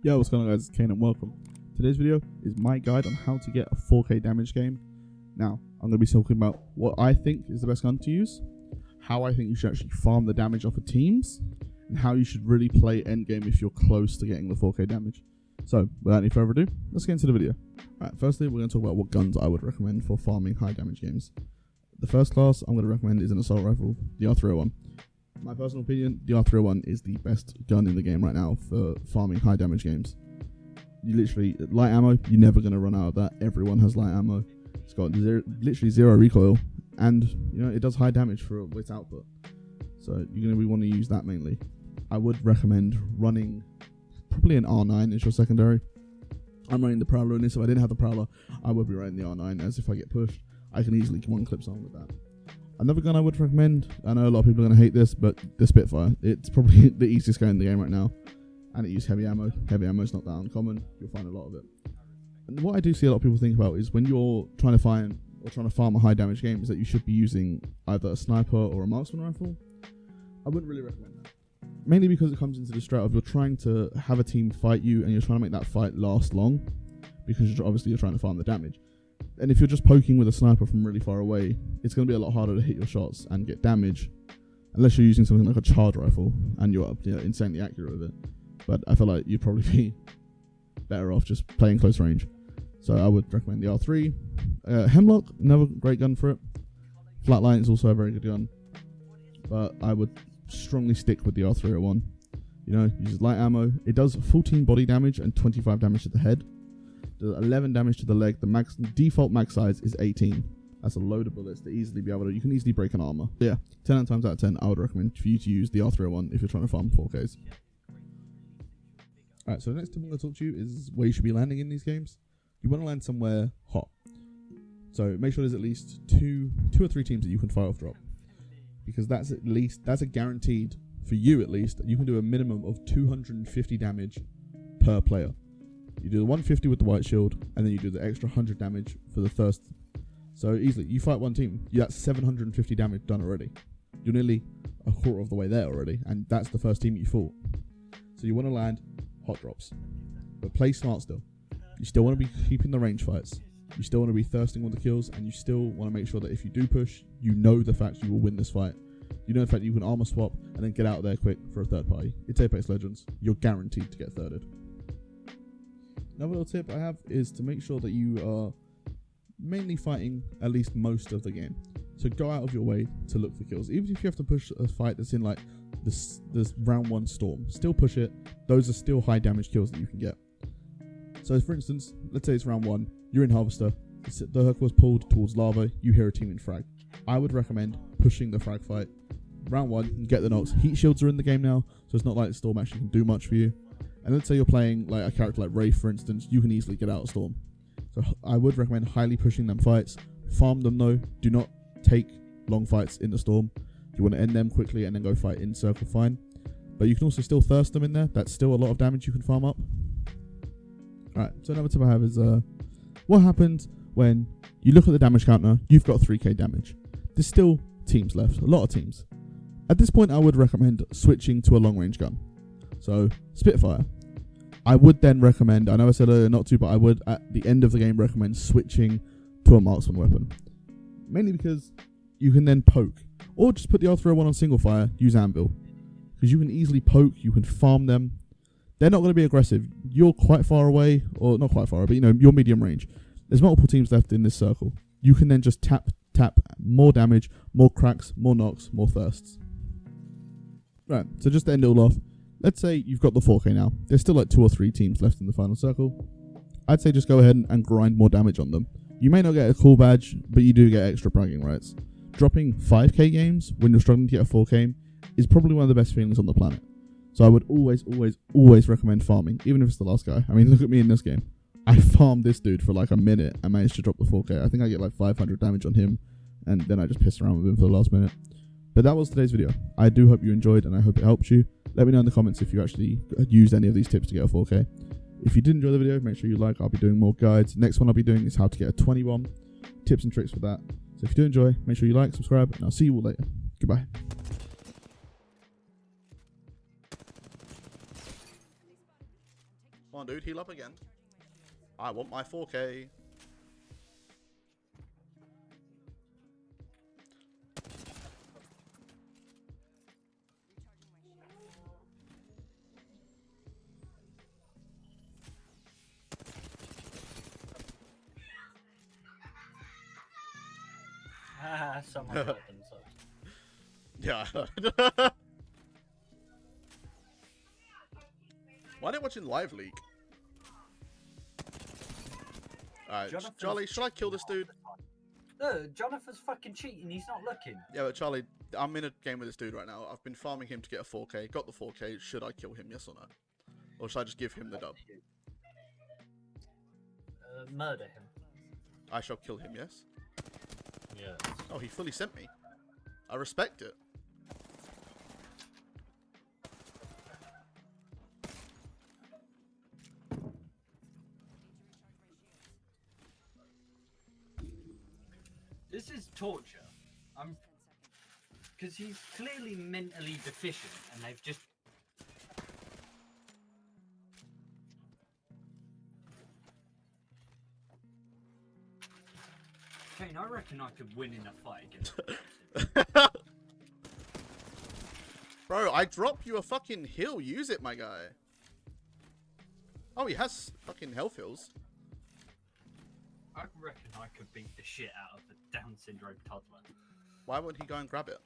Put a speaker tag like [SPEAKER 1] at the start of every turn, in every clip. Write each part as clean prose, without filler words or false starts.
[SPEAKER 1] Yo, what's going on guys, it's Kane and welcome. Today's video is my guide on how to get a 4K damage game. Now, I'm going to be talking about what I think is the best gun to use, how I think you should actually farm the damage off of teams, and how you should really play endgame if you're close to getting the 4K damage. So, without any further ado, let's get into the video. Alright, firstly we're going to talk about what guns I would recommend for farming high damage games. The first class I'm going to recommend is an assault rifle, the R301. My personal opinion, the R301 is the best gun in the game right now for farming high damage games. You literally, light ammo, you're never going to run out of that. Everyone has light ammo. It's got literally zero recoil, and you know it does high damage for its output. So you're going to want to use that mainly. I would recommend running probably an R9 as your secondary. I'm running the Prowler in this. If I didn't have the Prowler, I would be running the R9, as if I get pushed, I can easily one clip someone with that. Another gun I would recommend, I know a lot of people are going to hate this, but the Spitfire. It's probably the easiest gun in the game right now, and it uses heavy ammo. Heavy ammo is not that uncommon. You'll find a lot of it. And what I do see a lot of people think about is when you're trying to find or trying to farm a high damage game, is that you should be using either a sniper or a marksman rifle. I wouldn't really recommend that. Mainly because it comes into the strat of you're trying to have a team fight you and you're trying to make that fight last long, because you're trying to farm the damage. And if you're just poking with a sniper from really far away, it's going to be a lot harder to hit your shots and get damage, unless you're using something like a charge rifle and you're insanely accurate with it. But I feel like you'd probably be better off just playing close range. So I would recommend the R3. Hemlock, another great gun for it. Flatline is also a very good gun, but I would strongly stick with the R301. You know, uses light ammo. It does 14 body damage and 25 damage to the head. Does 11 damage to the leg. The default max size is 18. That's a load of bullets to easily be able to. You can easily break an armor. Yeah, 10 times out of 10, I would recommend for you to use the R301 if you're trying to farm 4Ks. Alright, so the next tip I'm going to talk to you is where you should be landing in these games. You want to land somewhere hot. So make sure there's at least two or three teams that you can fire off drop, because that's a guaranteed, for you at least, you can do a minimum of 250 damage per player. You do the 150 with the white shield, and then you do the extra 100 damage for the first. So easily, you fight one team, that's 750 damage done already. You're nearly a quarter of the way there already, and that's the first team you fought. So you want to land hot drops, but play smart still. You still want to be keeping the range fights. You still want to be thirsting all the kills, and you still want to make sure that if you do push, you know the fact you will win this fight. You know the fact you can armor swap and then get out of there quick for a third party. It's Apex Legends. You're guaranteed to get thirded. Another little tip I have is to make sure that you are mainly fighting at least most of the game. So go out of your way to look for kills. Even if you have to push a fight that's in like this round 1 storm, still push it. Those are still high damage kills that you can get. So for instance, let's say it's round 1, you're in Harvester, the hook was pulled towards lava, you hear a team in frag. I would recommend pushing the frag fight. Round 1, you can get the knocks. Heat shields are in the game now, so it's not like Storm actually can do much for you. And let's say you're playing like a character like Wraith, for instance, you can easily get out of Storm. So I would recommend highly pushing them fights. Farm them though. Do not take long fights in the Storm. You want to end them quickly and then go fight in circle, fine. But you can also still thirst them in there. That's still a lot of damage you can farm up. Alright, so another tip I have is what happens when you look at the damage counter, you've got 3k damage. There's still teams left, a lot of teams. At this point I would recommend switching to a long range gun. So Spitfire. I would then recommend, I know I said earlier not to, but I would at the end of the game recommend switching to a marksman weapon. Mainly because you can then poke, or just put the R301 on single fire, use Anvil. Because you can easily poke, you can farm them. They're not going to be aggressive. You're quite far away, or not quite far, but you know, you're medium range. There's multiple teams left in this circle. You can then just tap, more damage, more cracks, more knocks, more thirsts. Right, so just to end it all off, let's say you've got the 4K now. There's still like 2 or 3 teams left in the final circle. I'd say just go ahead and grind more damage on them. You may not get a cool badge, but you do get extra bragging rights. Dropping 5K games when you're struggling to get a 4K is probably one of the best feelings on the planet. So I would always recommend farming, even if it's the last guy. I mean, look at me in this game. I farmed this dude for like a minute and managed to drop the 4K. I think I get like 500 damage on him, and then I just pissed around with him for the last minute. But that was today's video. I do hope you enjoyed, and I hope it helped you. Let me know in the comments if you actually used any of these tips to get a 4K. If you did enjoy the video, make sure you like. I'll be doing more guides. Next one I'll be doing is how to get a 20 bomb. Tips and tricks for that. So if you do enjoy, make sure you like, subscribe, and I'll see you all later. Goodbye.
[SPEAKER 2] Come on, dude, heal up again. I want my 4K.
[SPEAKER 3] Someone hurt themselves.
[SPEAKER 2] Yeah. Why didn't watching live leak? Alright,
[SPEAKER 3] Jonathan's
[SPEAKER 2] Charlie, should I kill this dude?
[SPEAKER 3] No, Jonathan's fucking cheating. He's not looking.
[SPEAKER 2] Yeah, but Charlie, I'm in a game with this dude right now. I've been farming him to get a 4K. Got the 4K. Should I kill him, yes or no? Or should I just give him the dub?
[SPEAKER 3] Murder him.
[SPEAKER 2] I shall kill him, yes?
[SPEAKER 3] Yes.
[SPEAKER 2] Oh, he fully sent me. I respect it.
[SPEAKER 3] This is torture. Because he's clearly mentally deficient, and they've just. Kane, I reckon I could win in a fight against.
[SPEAKER 2] Bro, I drop you a fucking heal. Use it, my guy. Oh, he has fucking health heals.
[SPEAKER 3] I reckon I could beat the shit out of the Down syndrome toddler.
[SPEAKER 2] Why wouldn't he go and grab it?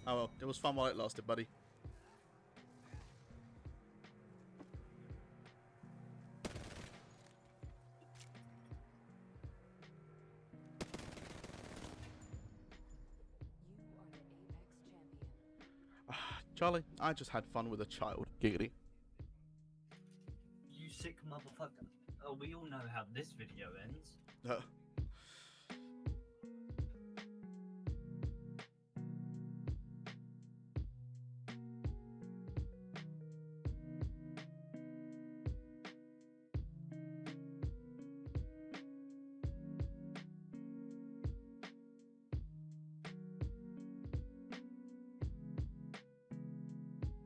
[SPEAKER 2] Oh well, it was fun while it lasted, buddy. Charlie, I just had fun with a child. Giggity.
[SPEAKER 3] You sick motherfucker. Oh, we all know how this video ends.